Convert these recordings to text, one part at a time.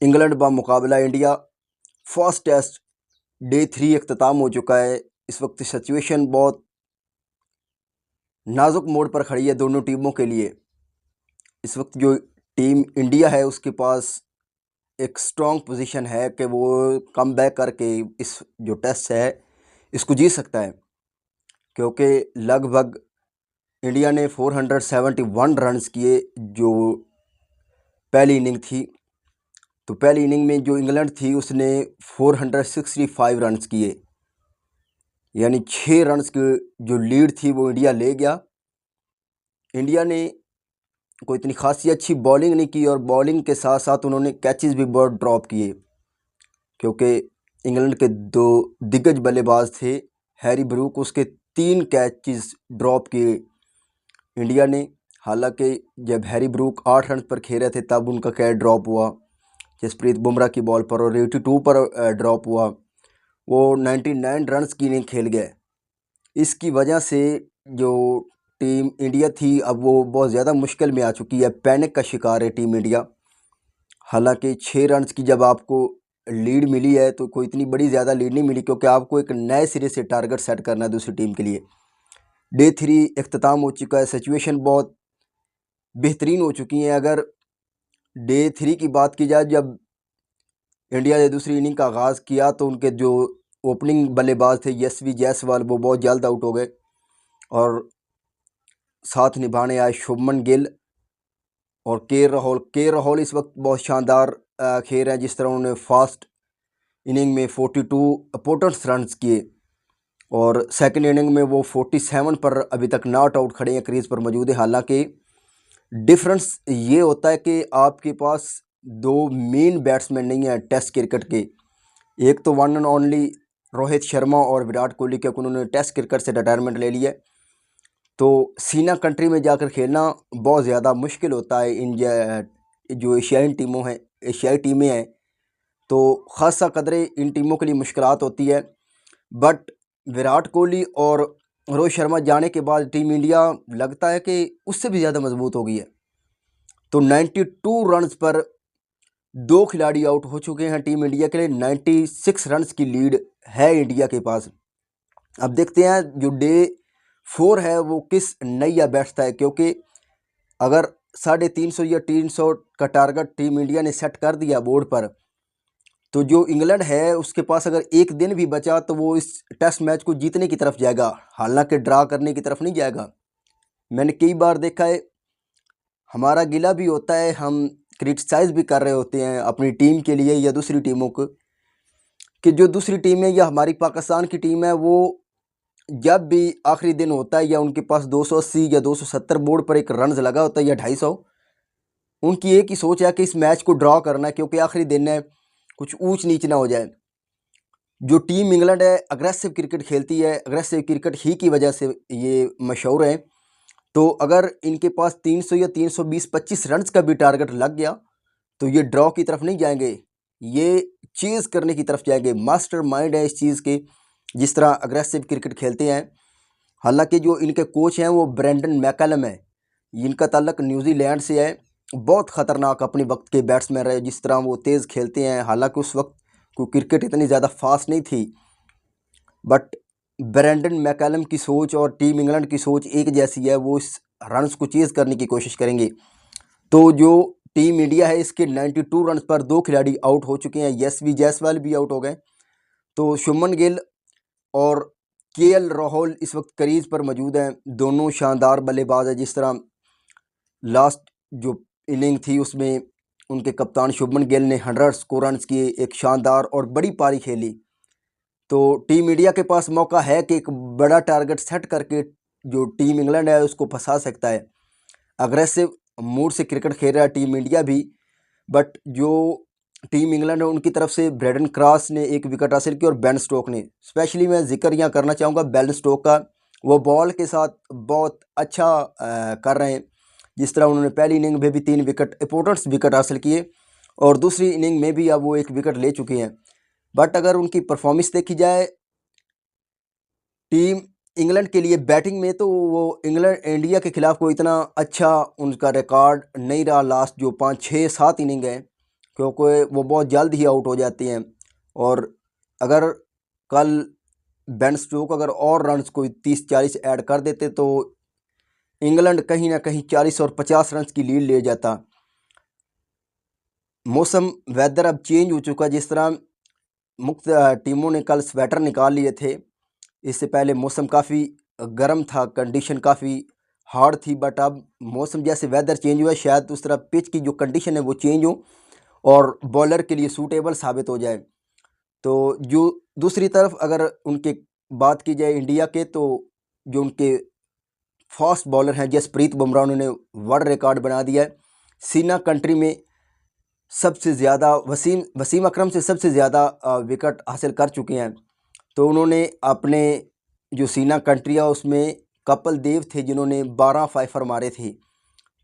England व मुकाबला India first test day 3 अख्ताम हो चुका है। इस वक्त सिचुएशन बहुत नाजुक मोड़ पर खड़ी है दोनों टीमों के लिए। इस वक्त जो टीम इंडिया है उसके पास एक स्ट्रॉन्ग पोजीशन है कि वो कम बैक करके इस जो टेस्ट है इसको जीत सकता है, क्योंकि लगभग इंडिया ने 471 रन्स किए जो पहली इनिंग थी। तो पहली इनिंग में जो इंग्लैंड थी उसने 465 रन्स किए, यानी 6 रन्स की जो लीड थी वो इंडिया ले गया। इंडिया ने कोई इतनी खासी अच्छी बॉलिंग नहीं की और बॉलिंग के साथ साथ उन्होंने कैचेस भी बहुत ड्रॉप किए, क्योंकि इंग्लैंड के दो दिग्गज बल्लेबाज थे हैरी ब्रूक, उसके 3 कैचेस ड्रॉप किए इंडिया ने। हालांकि जब हैरी ब्रूक 8 रन पर खेल रहे थे तब उनका कैच ड्रॉप हुआ जसप्रीत बुमराह की बॉल पर, और 82 पर ड्रॉप हुआ। वो 99 रन्स की इनिंग खेल गए। इसकी वजह से जो टीम इंडिया थी अब वो बहुत ज़्यादा मुश्किल में आ चुकी है, पैनिक का शिकार है टीम इंडिया। हालांकि 6 रन्स की जब आपको लीड मिली है तो कोई इतनी बड़ी ज़्यादा लीड नहीं मिली, क्योंकि आपको एक नए सिरे से टारगेट सेट करना है दूसरी टीम के लिए। डे 3 अख्ताम हो चुका है, सिचुएशन बहुत बेहतरीन हो चुकी है। अगर डे 3 की बात की जाए, जब इंडिया ने दूसरी इनिंग का आगाज़ किया तो उनके जो ओपनिंग बल्लेबाज थे यशवी जायसवाल वो बहुत जल्द आउट हो गए और साथ निभाने आए शुभमन गिल और के राहुल इस वक्त बहुत शानदार खेल रहे हैं। जिस तरह उन्होंने फास्ट इनिंग में 42 इंपॉर्टेंट रन्स किए और सेकंड इनिंग में वो 47 पर अभी तक नॉट आउट खड़े हैं, क्रीज पर मौजूद है। हालांकि डिफरेंस ये होता है कि आपके पास दो मेन बैट्समैन नहीं हैं टेस्ट क्रिकेट के। एक तो one and only Rohit Sharma और विराट कोहली, क्योंकि उन्होंने टेस्ट क्रिकेट से रिटायरमेंट ले लिया। तो सीना कंट्री में जाकर खेलना बहुत ज़्यादा मुश्किल होता है। इन जो एशियाई टीमें हैं तो ख़ासा कदरे इन टीमों के लिए मुश्किलात होती है। बट विराट कोहली और रोहित शर्मा जाने के बाद टीम इंडिया लगता है कि उससे भी ज़्यादा मजबूत हो गई है। तो 92 रन्स पर 2 खिलाड़ी आउट हो चुके हैं टीम इंडिया के लिए। 96 रन्स की लीड है इंडिया के पास। अब देखते हैं जो डे 4 है वो किस नैया बैठता है, क्योंकि अगर 350 या 300 का टारगेट टीम इंडिया ने सेट कर दिया बोर्ड पर, तो जो इंग्लैंड है उसके पास अगर एक दिन भी बचा तो वो इस टेस्ट मैच को जीतने की तरफ जाएगा, हालांकि ड्रा करने की तरफ नहीं जाएगा। मैंने कई बार देखा है, हमारा गिला भी होता है, हम क्रिटिसाइज़ भी कर रहे होते हैं अपनी टीम के लिए या दूसरी टीमों को, कि जो दूसरी टीम है या हमारी पाकिस्तान की टीम है वो जब भी आखिरी दिन होता है या उनके पास 280 या 270 बोर्ड पर एक रन्स लगा होता है या 250, उनकी एक ही सोच है कि इस मैच को ड्रॉ करना है, क्योंकि आखिरी दिन है, कुछ ऊंच नीच ना हो जाए। जो टीम इंग्लैंड है अग्रेसिव क्रिकेट खेलती है, अग्रेसिव क्रिकेट ही की वजह से ये मशहूर है। तो अगर इनके पास 300 या 320-25 रन्स का भी टारगेट लग गया तो ये ड्रॉ की तरफ नहीं जाएंगे, ये चेज़ करने की तरफ जाएंगे। मास्टर माइंड है इस चीज़ के, जिस तरह अग्रेसिव क्रिकेट खेलते हैं। हालांकि जो इनके कोच हैं वो ब्रेंडन मैकलम है, इनका ताल्लुक न्यूजीलैंड से है। बहुत ख़तरनाक अपने वक्त के बैट्समैन रहे, जिस तरह वो तेज़ खेलते हैं। हालांकि उस वक्त को क्रिकेट इतनी ज़्यादा फास्ट नहीं थी, बट ब्रेंडन मैकलम की सोच और टीम इंग्लैंड की सोच एक जैसी है, वो इस रन्स को चेज़ करने की कोशिश करेंगे। तो जो टीम इंडिया है इसके 92 रन्स पर 2 खिलाड़ी आउट हो चुके हैं, यशवी जायसवाल भी आउट हो गए। तो शुभमन गिल और राहुल इस वक्त क्रीज पर मौजूद हैं। दोनों शानदार बल्लेबाज हैं। जिस तरह लास्ट जो इनिंग थी उसमें उनके कप्तान शुभमन गिल ने 100 स्कोर रन्स किए, एक शानदार और बड़ी पारी खेली। तो टीम इंडिया के पास मौका है कि एक बड़ा टारगेट सेट करके जो टीम इंग्लैंड है उसको फंसा सकता है। अग्रेसिव मूड से क्रिकेट खेल रहा है टीम इंडिया भी, बट जो टीम इंग्लैंड है उनकी तरफ से ब्रेडन क्रॉस ने एक विकेट हासिल की और बेन स्टोक ने। स्पेशली मैं जिक्र यहाँ करना चाहूँगा बेन स्टोक का, वो बॉल के साथ बहुत अच्छा कर रहे हैं। जिस तरह उन्होंने पहली इनिंग में भी 3 विकेट इंपॉर्टेंट विकेट हासिल किए और दूसरी इनिंग में भी अब वो 1 विकेट ले चुके हैं। बट अगर उनकी परफॉर्मेंस देखी जाए टीम इंग्लैंड के लिए बैटिंग में, तो वो इंडिया के खिलाफ कोई इतना अच्छा उनका रिकॉर्ड नहीं रहा लास्ट जो 5, 6, 7 इनिंग है, क्योंकि वो बहुत जल्द ही आउट हो जाते हैं। और अगर कल बेन स्टोक अगर और रन्स कोई 30-40 ऐड कर देते तो इंग्लैंड कहीं ना कहीं 40 और 50 रन की लीड ले जाता। मौसम वेदर अब चेंज हो चुका, जिस तरह मुख्त टीमों ने कल स्वेटर निकाल लिए थे। इससे पहले मौसम काफ़ी गर्म था, कंडीशन काफ़ी हार्ड थी, बट अब मौसम जैसे वेदर चेंज हुआ, शायद उस तरह पिच की जो कंडीशन है वो चेंज हो और बॉलर के लिए सूटेबल साबित हो जाए। तो जो दूसरी तरफ अगर उनके बात की जाए इंडिया के, तो जो उनके फास्ट बॉलर हैं जसप्रीत बुमराह, उन्होंने वर्ल्ड रिकॉर्ड बना दिया है। सीना कंट्री में सबसे ज़्यादा वसीम अकरम से सबसे ज़्यादा विकेट हासिल कर चुके हैं। तो उन्होंने अपने जो सीना कंट्री है उसमें कपिल देव थे जिन्होंने 12 फाइफर मारे थे,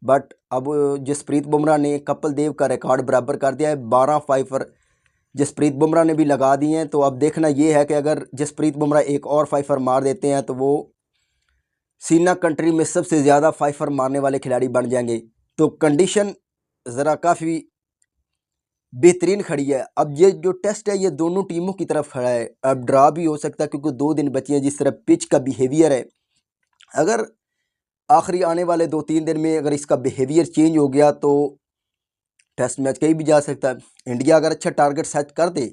बट अब जसप्रीत बुमराह ने कपिल देव का रिकॉर्ड बराबर कर दिया है। 12 फाइफर जसप्रीत बुमराह ने भी लगा दिए हैं। तो अब देखना ये है कि अगर जसप्रीत बुमराह एक और फाइफर मार देते हैं तो वो सीना कंट्री में सबसे ज़्यादा फाइफर मारने वाले खिलाड़ी बन जाएंगे। तो कंडीशन ज़रा काफ़ी बेहतरीन खड़ी है। अब ये जो टेस्ट है ये दोनों टीमों की तरफ खड़ा है। अब ड्रा भी हो सकता है क्योंकि 2 दिन बचे हैं। जिस तरह पिच का बिहेवियर है, अगर आखिरी आने वाले 2-3 दिन में अगर इसका बिहेवियर चेंज हो गया तो टेस्ट मैच कहीं भी जा सकता है। इंडिया अगर अच्छा टारगेट सेट कर दे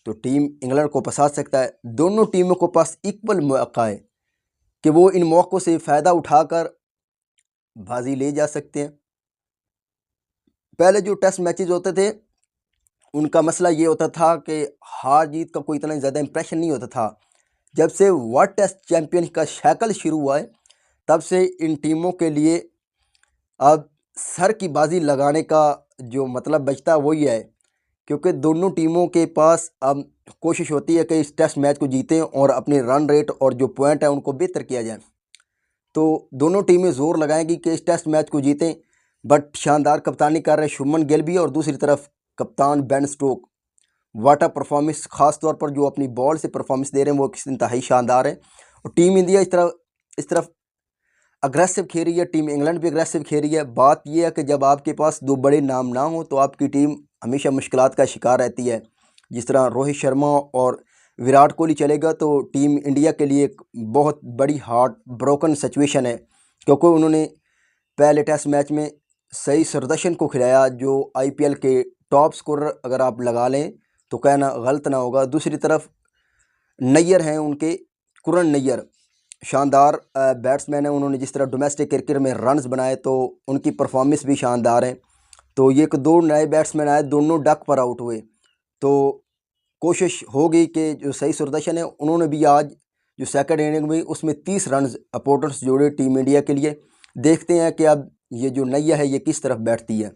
तो टीम इंग्लैंड को फंसा सकता है। दोनों टीमों को पास इक्वल मौका है कि वो इन मौक़ों से फ़ायदा उठाकर बाजी ले जा सकते हैं। पहले जो टेस्ट मैचेस होते थे उनका मसला ये होता था कि हार जीत का कोई इतना ज़्यादा इंप्रेशन नहीं होता था। जब से वर्ल्ड टेस्ट चैंपियन का साइकिल शुरू हुआ है तब से इन टीमों के लिए अब सर की बाजी लगाने का जो मतलब बचता है वही है, क्योंकि दोनों टीमों के पास अब कोशिश होती है कि इस टेस्ट मैच को जीतें और अपने रन रेट और जो पॉइंट है उनको बेहतर किया जाए। तो दोनों टीमें ज़ोर लगाएंगी कि इस टेस्ट मैच को जीतें। बट शानदार कप्तानी कर रहे शुभमन गिल भी, और दूसरी तरफ कप्तान बेन स्टोक वाटर परफॉर्मेंस, ख़ास तौर पर जो अपनी बॉल से परफॉर्मेंस दे रहे हैं वो इंतहाई शानदार है। और टीम इंडिया इस तरफ अग्रेसिव खेल रही है, टीम इंग्लैंड भी अग्रेसिव खेल रही है। बात यह है कि जब आपके पास 2 बड़े नाम ना हो तो आपकी टीम हमेशा मुश्किलात का शिकार रहती है। जिस तरह रोहित शर्मा और विराट कोहली चलेगा तो टीम इंडिया के लिए एक बहुत बड़ी हार्ट ब्रोकन सिचुएशन है, क्योंकि उन्होंने पहले टेस्ट मैच में सही सुदर्शन को खिलाया जो IPL के टॉप स्कोरर अगर आप लगा लें तो कहना गलत ना होगा। दूसरी तरफ नैयर हैं उनके, कुरन नैयर शानदार बैट्समैन है। उन्होंने जिस तरह डोमेस्टिक क्रिकेट में रन्स बनाए तो उनकी परफॉर्मेंस भी शानदार है। तो ये 2 नए बैट्समैन आए, दोनों डक पर आउट हुए। तो कोशिश होगी कि जो सही सुदर्शन है उन्होंने भी आज जो सेकंड इनिंग में उसमें 30 रन अपोनेंट्स जोड़े टीम इंडिया के लिए। देखते हैं कि अब ये जो नैया है ये किस तरफ बैठती है।